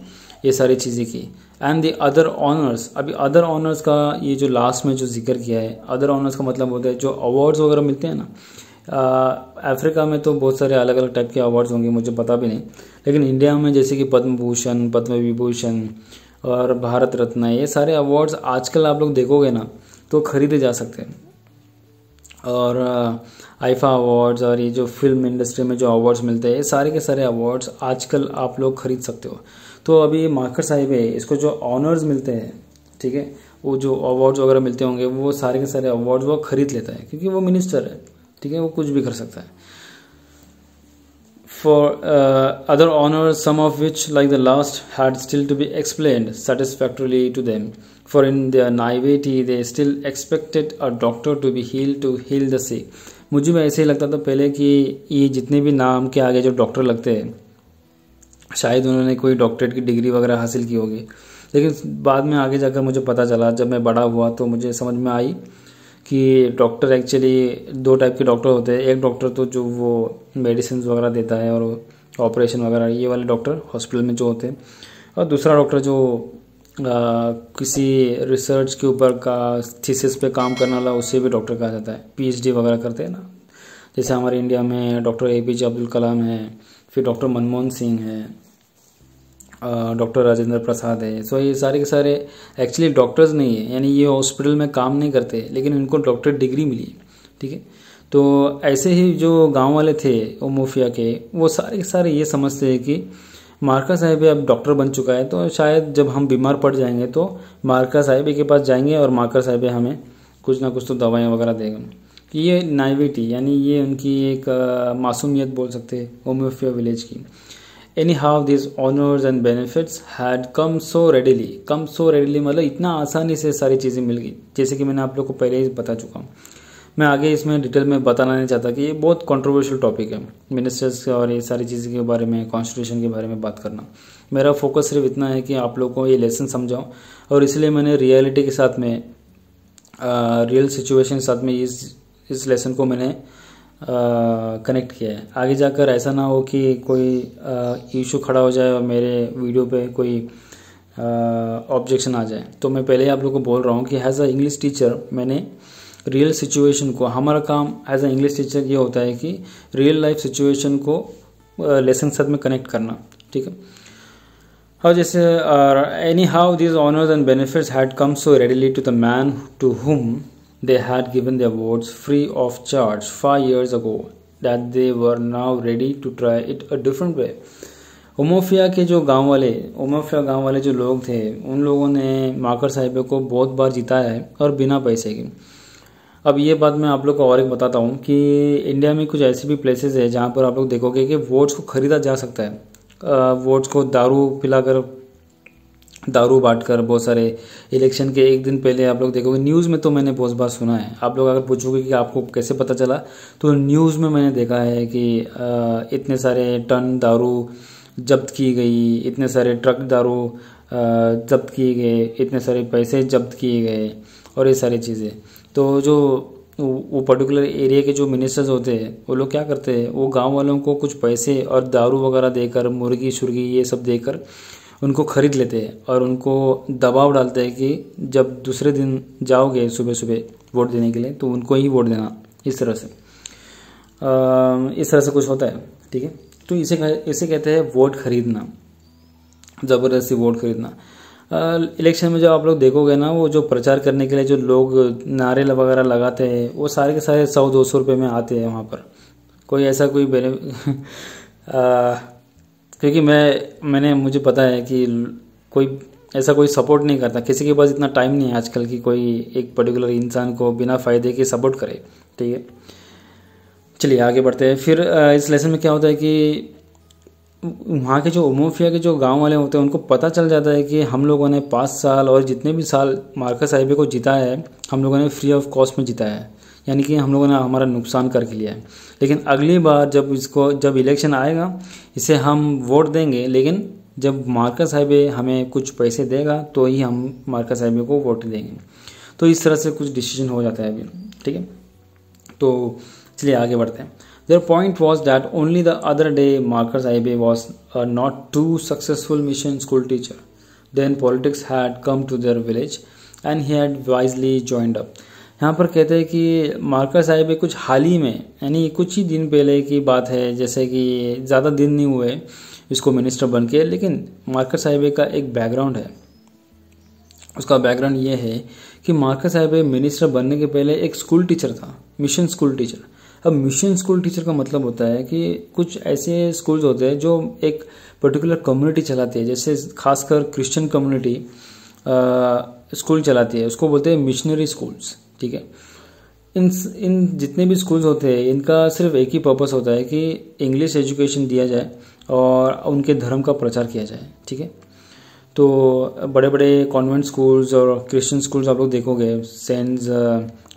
ये सारी चीज़ें की। एंड दी अदर ऑनर्स, अभी अदर ऑनर्स का ये जो लास्ट में जो जिक्र किया है, अदर ऑनर्स का मतलब होता है जो अवार्ड्स वगैरह मिलते हैं ना। अफ्रीका में तो बहुत सारे अलग अलग टाइप के अवार्ड्स होंगे, मुझे पता भी नहीं, लेकिन इंडिया में जैसे कि पद्म भूषण, पद्म विभूषण और भारत रत्न, ये सारे अवार्ड्स आजकल आप लोग देखोगे ना तो खरीदे जा सकते हैं। और आईफा अवार्ड्स और ये जो फिल्म इंडस्ट्री में जो अवार्ड्स मिलते हैं, ये सारे के सारे अवार्ड्स आजकल आप लोग खरीद सकते हो। तो अभी मार्कस आईबे, इसको जो ऑनर्स मिलते हैं, ठीक है, वो जो अवार्ड्स वगैरह मिलते होंगे वो सारे के सारे अवार्ड्स वो खरीद लेता है, क्योंकि वो मिनिस्टर है, ठीक है, वो कुछ भी कर सकता है। For other honors, some of which, like the last, had still to be explained satisfactorily to them. For in their naivety, they still expected a doctor to be healed to heal the sick. मुझे भी ऐसे ही लगता था पहले कि ये जितने भी नाम के आगे जो डॉक्टर लगते हैं, शायद उन्होंने कोई डॉक्टरेट की डिग्री वगैरह हासिल की होगी, लेकिन बाद में आगे जाकर मुझे पता चला, जब मैं बड़ा हुआ तो मुझे समझ में आई कि डॉक्टर एक्चुअली दो टाइप के डॉक्टर होते हैं। एक डॉक्टर तो जो वो मेडिसिन वगैरह देता है और ऑपरेशन वगैरह ये वाले डॉक्टर हॉस्पिटल में जो होते हैं, और दूसरा डॉक्टर जो किसी रिसर्च के ऊपर का थीसिस पे काम करने वाला, उससे भी डॉक्टर कहा जाता है। पीएचडी वगैरह करते हैं ना, जैसे हमारे इंडिया में डॉक्टर एपीजे अब्दुल कलाम है, फिर डॉक्टर मनमोहन सिंह है, डॉक्टर राजेंद्र प्रसाद है। सो ये सारे के सारे एक्चुअली डॉक्टर्स नहीं है, यानी ये हॉस्पिटल में काम नहीं करते, लेकिन इनको डॉक्टर डिग्री मिली है, ठीक है। तो ऐसे ही जो गांव वाले थे ओमोफिया के, वो सारे के सारे ये समझते हैं कि मार्का साहिब अब डॉक्टर बन चुका है, तो शायद जब हम बीमार पड़ जाएंगे तो मार्का साहिब के पास जाएंगे और मार्का साहिब हमें कुछ ना कुछ तो दवाएं वगैरह देगा। ये नाइविटी, यानी ये उनकी एक मासूमियत बोल सकते हैं ओमोफिया विलेज की। Anyhow, these honors and benefits had come so readily मतलब इतना आसानी से सारी चीज़ें मिल गई, जैसे कि मैंने आप लोग को पहले ही बता चुका हूँ। मैं आगे इसमें डिटेल में बताना नहीं चाहता कि ये बहुत कंट्रोवर्शियल टॉपिक है, मिनिस्टर्स और ये सारी चीज़ों के बारे में, कॉन्स्टिट्यूशन के बारे में बात करना। मेरा फोकस सिर्फ इतना है कि आप लोगों को ये लेसन समझाऊँ, और इसलिए मैंने रियलिटी के साथ में, रियल सिचुएशन के साथ में इस लेसन को मैंने कनेक्ट किया है। आगे जाकर ऐसा ना हो कि कोई इशू खड़ा हो जाए और मेरे वीडियो पे कोई ऑब्जेक्शन आ जाए। तो मैं पहले ही आप लोगों को बोल रहा हूँ कि एज अ इंग्लिश टीचर मैंने रियल सिचुएशन को, हमारा काम एज अ इंग्लिश टीचर ये होता है कि रियल लाइफ सिचुएशन को लेसन के साथ में कनेक्ट करना, ठीक है। और जैसे anyhow these honours and benefits had come so readily to the man to whom they had given their votes free of charge 5 years ago, that they were now ready to try it a different way. ओमोफिया के जो गांव वाले जो लोग थे, उन लोगों ने मार्कर साहिब को बहुत बार जिताया है और बिना पैसे के। अब ये बात मैं आप लोग को और एक बताता हूँ कि इंडिया में कुछ ऐसे भी प्लेसेस है जहाँ पर आप लोग देखोगे कि वोट्स को खरीदा जा सकता है। वोट्स को दारू बांटकर, बहुत सारे इलेक्शन के एक दिन पहले आप लोग देखोगे, न्यूज़ में तो मैंने बहुत बार सुना है। आप लोग अगर पूछोगे कि आपको कैसे पता चला, तो न्यूज़ में मैंने देखा है कि इतने सारे टन दारू जब्त की गई, इतने सारे ट्रक दारू जब्त किए गए, इतने सारे पैसे जब्त किए गए और ये सारी चीज़ें। तो जो वो पर्टिकुलर एरिया के जो मिनिस्टर्स होते हैं, वो लोग क्या करते हैं, वो गाँव वालों को कुछ पैसे और दारू वगैरह देकर, मुर्गी शुर्गी ये सब देकर उनको खरीद लेते हैं और उनको दबाव डालते हैं कि जब दूसरे दिन जाओगे सुबह सुबह वोट देने के लिए तो उनको ही वोट देना। इस तरह से कुछ होता है, ठीक है। तो इसे कहते हैं वोट खरीदना, ज़बरदस्ती वोट खरीदना। इलेक्शन में जब आप लोग देखोगे ना, वो जो प्रचार करने के लिए जो लोग नारे वगैरह लगाते हैं, वो सारे के सारे 100-200 रुपये में आते हैं वहाँ पर। कोई ऐसा कोई क्योंकि मुझे पता है कि कोई ऐसा कोई सपोर्ट नहीं करता, किसी के पास इतना टाइम नहीं है आजकल कि कोई एक पर्टिकुलर इंसान को बिना फ़ायदे के सपोर्ट करे, ठीक है। चलिए आगे बढ़ते हैं। फिर इस लेसन में क्या होता है कि वहाँ के जो ओमोफिया के जो गांव वाले होते हैं, उनको पता चल जाता है कि हम लोगों ने 5 साल और जितने भी साल मार्का साहिब को जिताया है, हम लोगों ने फ्री ऑफ कॉस्ट में जिताया है, यानी कि हम लोगों ने हमारा नुकसान करके लिया है। लेकिन अगली बार जब इलेक्शन आएगा, इसे हम वोट देंगे, लेकिन जब मार्का साहिब हमें कुछ पैसे देगा तो ही हम मार्का साहिब को वोट देंगे। तो इस तरह से कुछ डिसीजन हो जाता है अभी, ठीक है। तो चलिए आगे बढ़ते हैं। Their point was that only the other day Marker Sahib was a not too successful mission school teacher. Then politics had come to their village and he had wisely joined up. यहाँ पर कहते हैं कि marker Sahib कुछ हाल ही में, यानी कुछ ही दिन पहले की बात है, जैसे कि ज़्यादा दिन नहीं हुए इसको मिनिस्टर बन के, लेकिन मार्कर साहिब का एक बैकग्राउंड है। उसका बैकग्राउंड ये है कि मार्कर साहिब मिनिस्टर बनने के पहले एक स्कूल टीचर था, मिशन स्कूल टीचर। अब मिशन स्कूल टीचर का मतलब होता है कि कुछ ऐसे स्कूल्स होते हैं जो एक पर्टिकुलर कम्युनिटी चलाती है, जैसे खासकर क्रिश्चियन कम्युनिटी स्कूल चलाती है, उसको बोलते हैं मिशनरी स्कूल्स, ठीक है। इन जितने भी स्कूल्स होते हैं, इनका सिर्फ एक ही पर्पस होता है कि इंग्लिश एजुकेशन दिया जाए और उनके धर्म का प्रचार किया जाए, ठीक है। तो बड़े बड़े कॉन्वेंट स्कूल्स और क्रिश्चियन स्कूल्स आप लोग देखोगे, Saint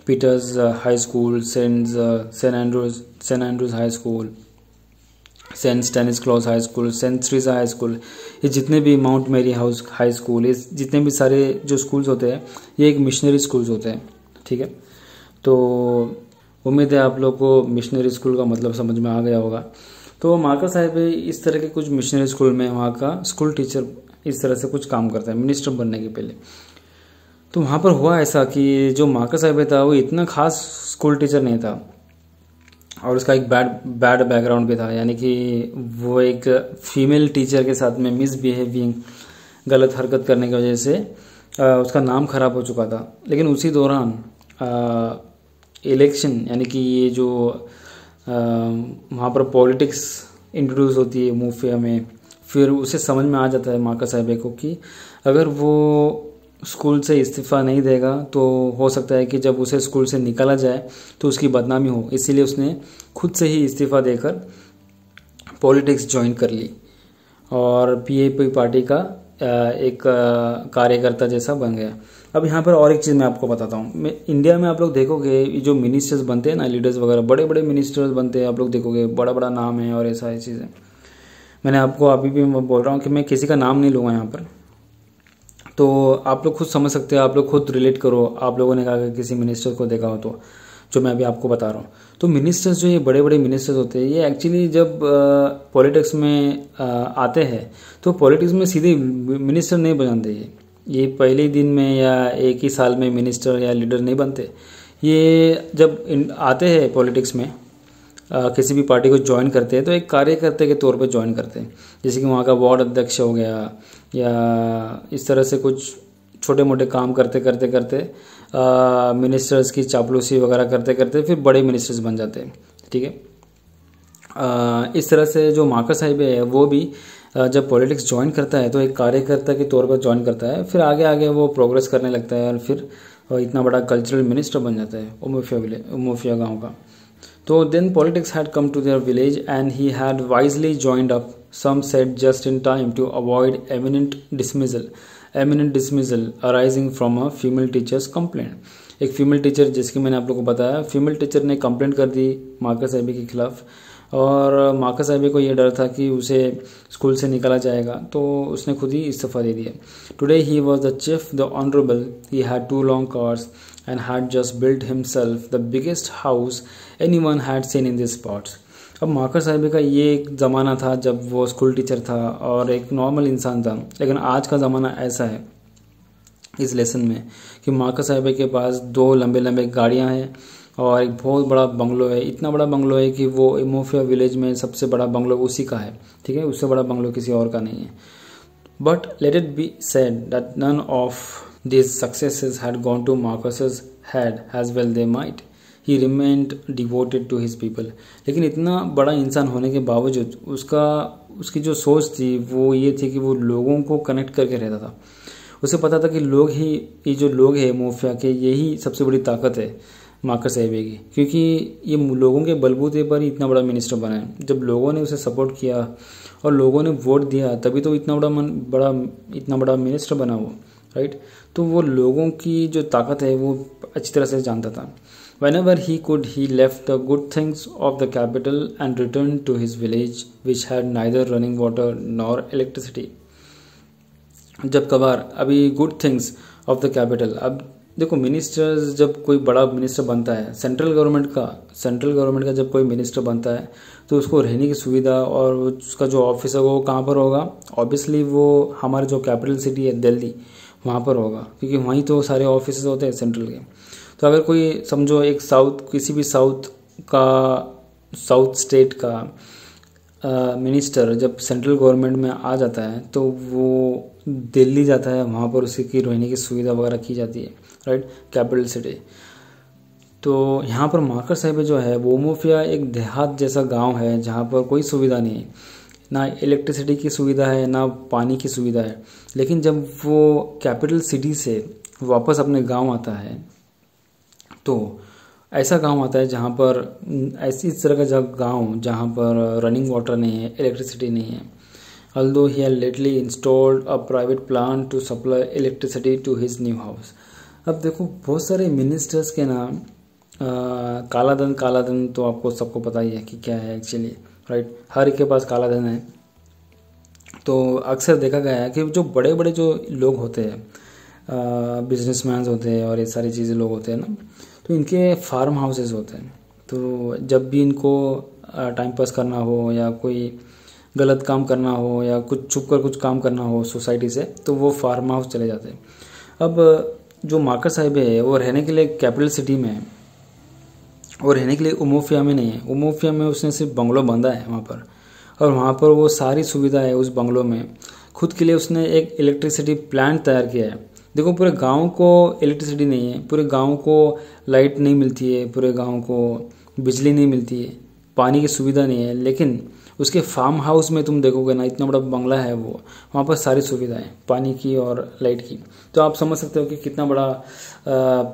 Peter's high school, Saint Andrews high school, Saint Stanislaus high school, Saint Theresa high school, ये जितने भी माउंट मेरी हाई स्कूल, ये जितने भी सारे जो स्कूल्स होते हैं ये एक मिशनरी स्कूल्स होते हैं। ठीक है, तो उम्मीद है आप लोग को मिशनरी स्कूल का मतलब समझ में आ गया होगा। तो मार्कर साहिब इस तरह के कुछ मिशनरी स्कूल में वहाँ का स्कूल टीचर इस तरह से कुछ काम करता है मिनिस्टर बनने के पहले। तो वहाँ पर हुआ ऐसा कि जो मार्कर साहिब था वो इतना खास स्कूल टीचर नहीं था और उसका एक बैड बैकग्राउंड भी था, यानी कि वो एक फीमेल टीचर के साथ में मिसबिहेविंग, गलत हरकत करने की वजह से उसका नाम खराब हो चुका था। लेकिन उसी दौरान इलेक्शन, यानी कि ये जो वहाँ पर पॉलिटिक्स इंट्रोड्यूस होती है मूफिया में, फिर उसे समझ में आ जाता है मार्कर साहिब को कि अगर वो स्कूल से इस्तीफ़ा नहीं देगा तो हो सकता है कि जब उसे स्कूल से निकाला जाए तो उसकी बदनामी हो, इसीलिए उसने खुद से ही इस्तीफ़ा देकर पॉलिटिक्स ज्वाइन कर ली और पीएपी पार्टी का एक कार्यकर्ता जैसा बन गया। अब यहाँ पर और एक चीज़ मैं आपको बताता हूँ। इंडिया में आप लोग देखोगे जो मिनिस्टर्स बनते हैं ना, लीडर्स वगैरह, बड़े बड़े मिनिस्टर्स बनते हैं, आप लोग देखोगे बड़ा बड़ा नाम है और ऐसा चीज़ें। मैंने आपको अभी भी मैं बोल रहा हूँ कि मैं किसी का नाम नहीं लूँगा यहाँ पर, तो आप लोग खुद समझ सकते हो, आप लोग खुद रिलेट करो। आप लोगों ने कहा कि किसी मिनिस्टर को देखा हो तो, जो मैं अभी आपको बता रहा हूँ। तो मिनिस्टर्स जो ये बड़े बड़े मिनिस्टर्स होते हैं ये एक्चुअली जब पॉलिटिक्स में आते हैं तो पॉलिटिक्स में सीधे मिनिस्टर नहीं बनाते। ये पहले ही दिन में या एक ही साल में मिनिस्टर या लीडर नहीं बनते। ये जब आते हैं पॉलिटिक्स में, किसी भी पार्टी को ज्वाइन करते हैं तो एक कार्यकर्ता के तौर पे ज्वाइन करते हैं, जैसे कि वहाँ का वार्ड अध्यक्ष हो गया या इस तरह से कुछ छोटे मोटे काम करते करते करते मिनिस्टर्स की चापलूसी वगैरह करते करते फिर बड़े मिनिस्टर्स बन जाते हैं। ठीक है, इस तरह से जो मार्कर साहिब है वो भी जब पॉलिटिक्स ज्वाइन करता है तो एक कार्यकर्ता के तौर पर ज्वाइन करता है, फिर आगे आगे वो प्रोग्रेस करने लगता है और फिर इतना बड़ा कल्चरल मिनिस्टर बन जाता है उमोफिया गाँव का। तो then politics had come to their village and he had wisely joined up, some said just in time to avoid imminent dismissal arising from a female teacher's complaint। एक फीमेल टीचर, जिसकी मैंने आप लोगों को बताया, फीमेल टीचर ने complaint कर दी marker Sahib के खिलाफ और मार्कर साहिब को ये डर था कि उसे स्कूल से निकाला जाएगा, तो उसने खुद ही इस्तीफा दे दिया। Today he was the chief, the honourable, he had 2 long cars and had just built himself the biggest house anyone had seen in these parts। अब मार्कर साहिब का ये एक ज़माना था जब वो स्कूल टीचर था और एक नॉर्मल इंसान था, लेकिन आज का ज़माना ऐसा है इस लेसन में कि मार्कर साहिब के पास 2 लंबे लंबे गाड़ियाँ हैं और एक बहुत बड़ा बंगलो है। इतना बड़ा बंगलो है कि वो इमोफिया विलेज में सबसे बड़ा बंगलो उसी का है। ठीक है, उससे बड़ा बंगलो किसी और का नहीं है। But let it be said that none of these successes had gone to Marcus's head as well they might। he remained devoted to his people। लेकिन इतना बड़ा इंसान होने के बावजूद उसकी जो सोच थी वो ये थी कि वो लोगों को कनेक्ट करके रहता था। उसे पता था कि लोग ही, ये जो लोग हैं मोफिया के, यही सबसे बड़ी ताकत है मार्कर साहिब की, क्योंकि ये लोगों के बलबूते पर ही इतना बड़ा मिनिस्टर बना है। जब लोगों ने उसे सपोर्ट किया और लोगों ने वोट दिया तभी तो इतना बड़ा मिनिस्टर बना वो, राइट। तो वो लोगों की जो ताकत है वो अच्छी तरह से जानता था। Whenever he could, he left the good things of the capital and returned to his village, which had neither running water nor electricity। जब कभार अभी good things of the capital, अब देखो मिनिस्टर्स, जब कोई बड़ा मिनिस्टर बनता है सेंट्रल गवर्नमेंट का जब कोई मिनिस्टर बनता है तो उसको रहने की सुविधा और उसका जो ऑफिस है वो कहाँ पर होगा? ऑब्वियसली वो हमारे जो कैपिटल सिटी है दिल्ली, वहाँ पर होगा, क्योंकि वहीं तो सारे ऑफिस होते हैं सेंट्रल के। तो अगर कोई समझो एक किसी भी साउथ स्टेट का मिनिस्टर जब सेंट्रल गवर्नमेंट में आ जाता है तो वो दिल्ली जाता है, वहाँ पर उसकी रहने की सुविधा वगैरह की जाती है, राइट, कैपिटल सिटी। तो यहाँ पर मार्कर साहिब जो है वो मोफिया एक देहात जैसा गांव है जहाँ पर कोई सुविधा नहीं है, ना इलेक्ट्रिसिटी की सुविधा है ना पानी की सुविधा है। लेकिन जब वो कैपिटल सिटी से वापस अपने गांव आता है तो ऐसा गांव आता है जहाँ पर इस तरह का गांव जहाँ पर रनिंग वाटर नहीं है, इलेक्ट्रिसिटी नहीं है। Although he had lately installed a private plant to supply electricity to his new house। अब देखो बहुत सारे मिनिस्टर्स के नाम कालाधन तो आपको सबको पता ही है कि क्या है एक्चुअली, राइट। हर एक के पास काला धन है। तो अक्सर देखा गया है कि जो बड़े बड़े जो लोग होते हैं, बिजनेसमैन होते हैं और ये सारी चीज़ें लोग होते हैं ना, तो इनके फार्म हाउसेस होते हैं। तो जब भी इनको टाइम पास करना हो या कोई गलत काम करना हो या कुछ छुप कर कुछ काम करना हो सोसाइटी से, तो वो फार्म हाउस चले जाते हैं। अब जो मार्कस साहिब है वो रहने के लिए कैपिटल सिटी में है, और रहने के लिए उमोफिया में नहीं है। उमोफिया में उसने सिर्फ बंगलो बांधा है वहाँ पर, और वहाँ पर वो सारी सुविधा है उस बंगलो में। खुद के लिए उसने एक इलेक्ट्रिसिटी प्लांट तैयार किया है। देखो, पूरे गांव को इलेक्ट्रिसिटी नहीं है, पूरे गांव को लाइट नहीं मिलती है, पूरे गांव को बिजली नहीं मिलती है, पानी की सुविधा नहीं है, लेकिन उसके फार्म हाउस में तुम देखोगे ना, इतना बड़ा बंगला है वो, वहाँ पर सारी सुविधाएं पानी की और लाइट की। तो आप समझ सकते हो कि कितना बड़ा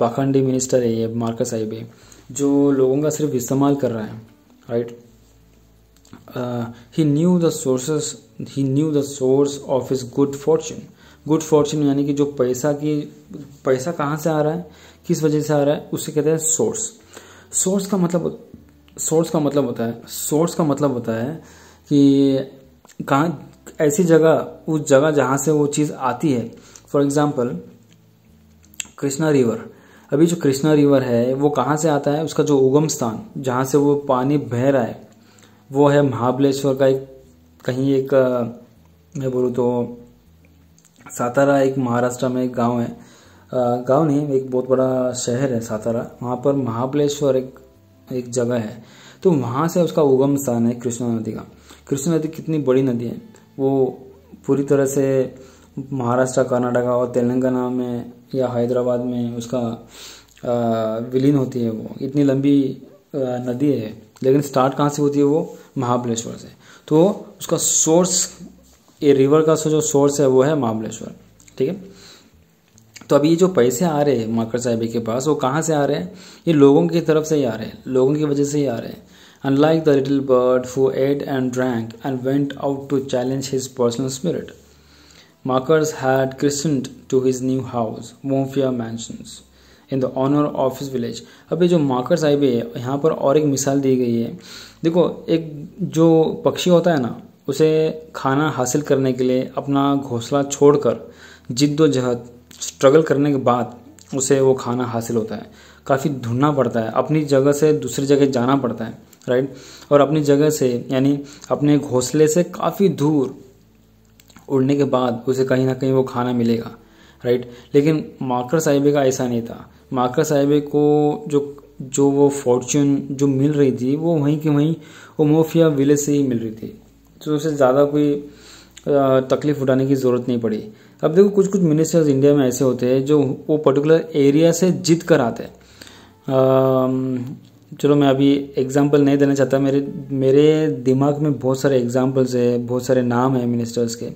पाखंडी मिनिस्टर है ये मार्कस साहिब, जो लोगों का सिर्फ इस्तेमाल कर रहा है, right. He new the source of his good Fortune. Good Fortune यानी कि जो पैसा कहाँ से आ रहा है, किस वजह से आ रहा है, उसे कहते हैं सोर्स। सोर्स का मतलब होता है कि कहाँ, ऐसी जगह, उस जगह जहाँ से वो चीज़ आती है। For example Krishna river. अभी जो कृष्णा रिवर है वो कहाँ से आता है, उसका जो उगम स्थान जहाँ से वो पानी बह रहा है वो है महाबलेश्वर का मैं बोलूँ तो सातारा, एक महाराष्ट्र में एक गांव है, गांव नहीं, एक बहुत बड़ा शहर है सातारा, वहाँ पर महाबलेश्वर एक जगह है। तो वहाँ से उसका उगम स्थान है कृष्णा नदी का। कृष्णा नदी कितनी बड़ी नदी है, वो पूरी तरह से महाराष्ट्र, कर्नाटक और तेलंगाना में या हैदराबाद में उसका विलीन होती है। वो इतनी लंबी नदी है, लेकिन स्टार्ट कहाँ से होती है, वो महाबलेश्वर से। तो उसका सोर्स, ये रिवर का जो सोर्स है वो है महाबलेश्वर, ठीक है। तो अभी ये जो पैसे आ रहे हैं मार्कस साहिब के पास, वो कहाँ से आ रहे हैं, ये लोगों की तरफ से ही आ रहे हैं, लोगों की वजह से ही आ रहे हैं। Unlike the little bird who ate and drank and went out to challenge his personal spirit, Markers had christened to his new house Mofia Mansions in the honor of his village. अभी जो Marcus Sahib है यहाँ पर और एक मिसाल दी गई है। देखो, एक जो पक्षी होता है ना, उसे खाना हासिल करने के लिए अपना घोंसला छोड़कर जिद्दोजहद स्ट्रगल करने के बाद उसे वो खाना हासिल होता है। काफ़ी ढूंढना पड़ता है, अपनी जगह से दूसरी जगह जाना पड़ता है, राइट। और अपनी जगह से यानी अपने घोंसले से काफ़ी दूर उड़ने के बाद उसे कहीं ना कहीं वो खाना मिलेगा, राइट। लेकिन मार्कस साहिब का ऐसा नहीं था। मार्कस साहिब को जो वो फॉर्च्यून जो मिल रही थी वो वहीं की वहीं उमोफिया विलेज से ही मिल रही थी, तो उसे ज़्यादा कोई तकलीफ उठाने की ज़रूरत नहीं पड़ी। अब देखो, कुछ मिनिस्टर्स इंडिया में ऐसे होते हैं जो वो पर्टिकुलर एरिया से जीत कर आते हैं। चलो, मैं अभी एग्जांपल नहीं देना चाहता, मेरे दिमाग में बहुत सारे एग्जांपल्स है, बहुत सारे नाम है मिनिस्टर्स के,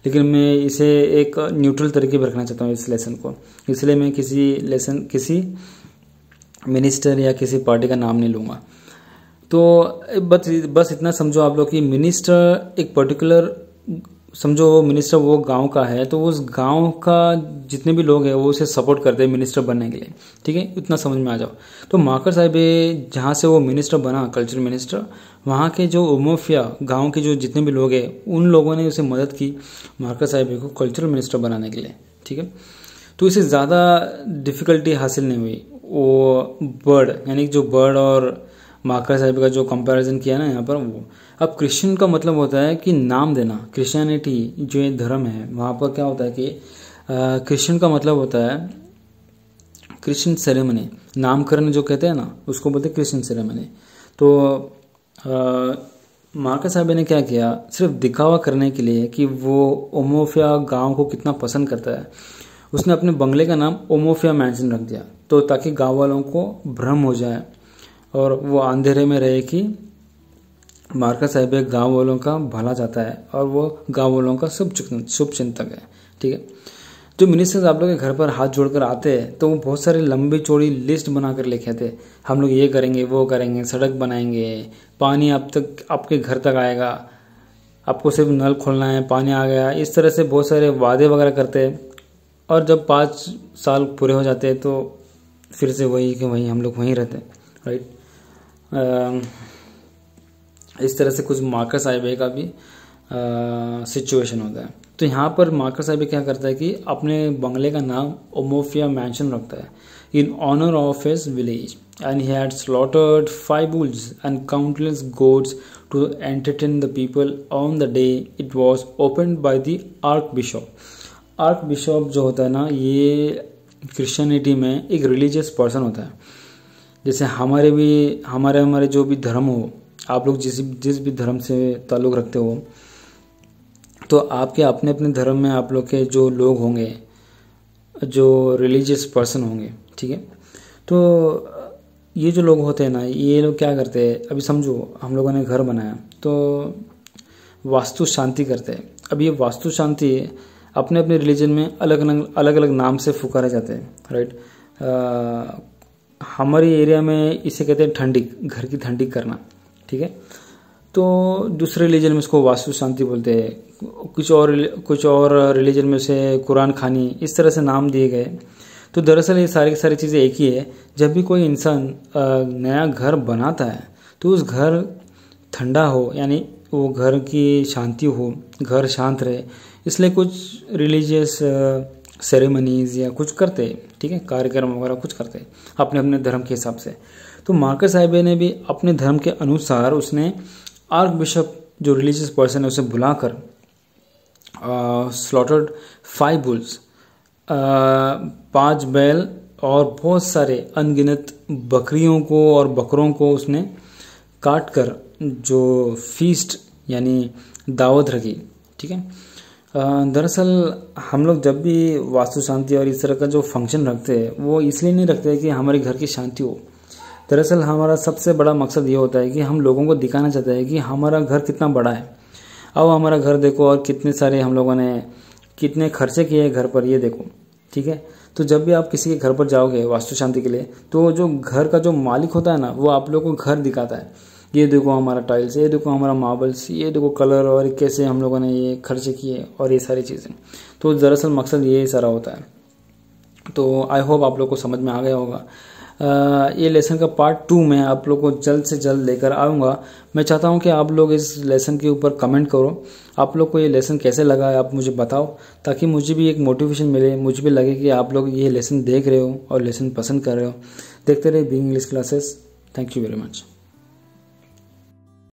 लेकिन मैं इसे एक न्यूट्रल तरीके पर रखना चाहता हूँ इस लेसन को। इसलिए मैं किसी मिनिस्टर या किसी पार्टी का नाम नहीं लूँगा। तो बस इतना समझो आप लोग कि मिनिस्टर एक पर्टिकुलर, समझो मिनिस्टर वो गांव का है, तो उस गांव का जितने भी लोग हैं वो उसे सपोर्ट करते हैं मिनिस्टर बनने के लिए, ठीक है। इतना समझ में आ जाओ। तो मार्कस साहिब जहाँ से वो मिनिस्टर बना, कल्चरल मिनिस्टर, वहाँ के जो उमोफिया गांव के जो जितने भी लोग हैं उन लोगों ने उसे मदद की मार्कस साहिब को कल्चरल मिनिस्टर बनाने के लिए, ठीक है। तो इसे ज़्यादा डिफ़िकल्टी हासिल नहीं हुई। वो बर्ड, यानी जो बर्ड और मार्कस साहिब का जो कंपैरिजन किया ना यहाँ पर, वो अब क्रिश्चियन का मतलब होता है कि नाम देना। क्रिश्चियनिटी जो ये धर्म है, वहाँ पर क्या होता है कि क्रिश्चियन का मतलब होता है क्रिश्चियन सेरेमनी, नामकरण जो कहते हैं ना, उसको बोलते हैं क्रिश्चियन सेरेमनी। तो मार्कस साहिब ने क्या किया, सिर्फ दिखावा करने के लिए कि वो ओमोफिया गांव को कितना पसंद करता है, उसने अपने बंगले का नाम ओमोफिया मैंशन रख दिया, तो ताकि गाँव वालों को भ्रम हो जाए और वो अंधेरे में रहे कि मार्कस साहिब गांव वालों का भला चाहता है और वो गांव वालों का शुभ चिंतक है, ठीक है। जो मिनिस्टर्स आप लोग के घर पर हाथ जोड़कर आते हैं, तो वो बहुत सारी लंबी चौड़ी लिस्ट बनाकर लेके आते हैं, हम लोग ये करेंगे, वो करेंगे, सड़क बनाएंगे, पानी आपके घर तक आएगा, आपको सिर्फ नल खोलना है, पानी आ गया। इस तरह से बहुत सारे वादे वगैरह करते हैं, और जब 5 साल पूरे हो जाते हैं तो फिर से वही कि वहीं हम लोग वहीं रहते हैं, राइट। इस तरह से कुछ मार्कस आइबे का भी सिचुएशन होता है। तो यहाँ पर मार्कस आइबे क्या करता है कि अपने बंगले का नाम ओमोफिया मैंशन रखता है in honour of his village, and he had slaughtered 5 bulls and countless goats to entertain the people on the day it was opened by the archbishop। Archbishop जो होता है ना, ये क्रिश्चियनिटी में एक रिलीजियस पर्सन होता है। जैसे हमारे जो भी धर्म हो, आप लोग जिस भी धर्म से ताल्लुक़ रखते हो, तो आपके अपने अपने धर्म में आप लोग के जो लोग होंगे, जो रिलीजियस पर्सन होंगे, ठीक है। तो ये जो लोग होते हैं ना, ये लोग क्या करते हैं, अभी समझो हम लोगों ने घर बनाया तो वास्तु शांति करते हैं। अब ये वास्तु शांति अपने अपने रिलीजन में अलग अलग नाम से पुकारे जाते हैं, राइट। हमारे एरिया में इसे कहते हैं ठंडी, घर की ठंडी करना, ठीक है। तो दूसरे रिलीजन में इसको वास्तु शांति बोलते हैं, कुछ और रिलीजन में से कुरान खानी, इस तरह से नाम दिए गए। तो दरअसल ये सारी की सारी चीज़ें एक ही है। जब भी कोई इंसान नया घर बनाता है तो उस घर ठंडा हो, यानी वो घर की शांति हो, घर शांत रहे, इसलिए कुछ रिलीजियस सेरेमनीज या कुछ करते हैं, ठीक है, कार्यक्रम वगैरह कुछ करते हैं अपने अपने धर्म के हिसाब से। तो मार्कस आइबे ने भी अपने धर्म के अनुसार उसने आर्क बिशप जो रिलीजियस पर्सन है उसे बुलाकर स्लॉटर्ड 5 bulls, 5 बैल और बहुत सारे अनगिनत बकरियों को और बकरों को उसने काट कर जो फीस्ट यानी दावत रखी, ठीक है। दरअसल हम लोग जब भी वास्तु शांति और इस तरह का जो फंक्शन रखते हैं वो इसलिए नहीं रखते कि हमारे घर की शांति हो। दरअसल हमारा सबसे बड़ा मकसद ये होता है कि हम लोगों को दिखाना चाहते हैं कि हमारा घर कितना बड़ा है। अब हमारा घर देखो और कितने सारे हम लोगों ने कितने खर्चे किए घर पर, ये देखो, ठीक है। तो जब भी आप किसी के घर पर जाओगे वास्तु शांति के लिए, तो जो घर का जो मालिक होता है ना, वो आप लोगों को घर दिखाता है, ये देखो हमारा टाइल्स, ये देखो हमारा मार्बल्स, ये देखो कलर, और कैसे हम लोगों ने ये खर्चे किए और ये सारी चीज़ें। तो दरअसल मकसद ये सारा होता है। तो आई होप आप लोग को समझ में आ गया होगा। ये लेसन का पार्ट 2 में आप लोग को जल्द से जल्द लेकर आऊँगा। मैं चाहता हूँ कि आप लोग इस लेसन के ऊपर कमेंट करो, आप लोग को ये लेसन कैसे लगा है आप मुझे बताओ, ताकि मुझे भी एक मोटिवेशन मिले, मुझे भी लगे कि आप लोग ये लेसन देख रहे हो और लेसन पसंद कर रहे हो। देखते रहे being English classes. Thank you very much.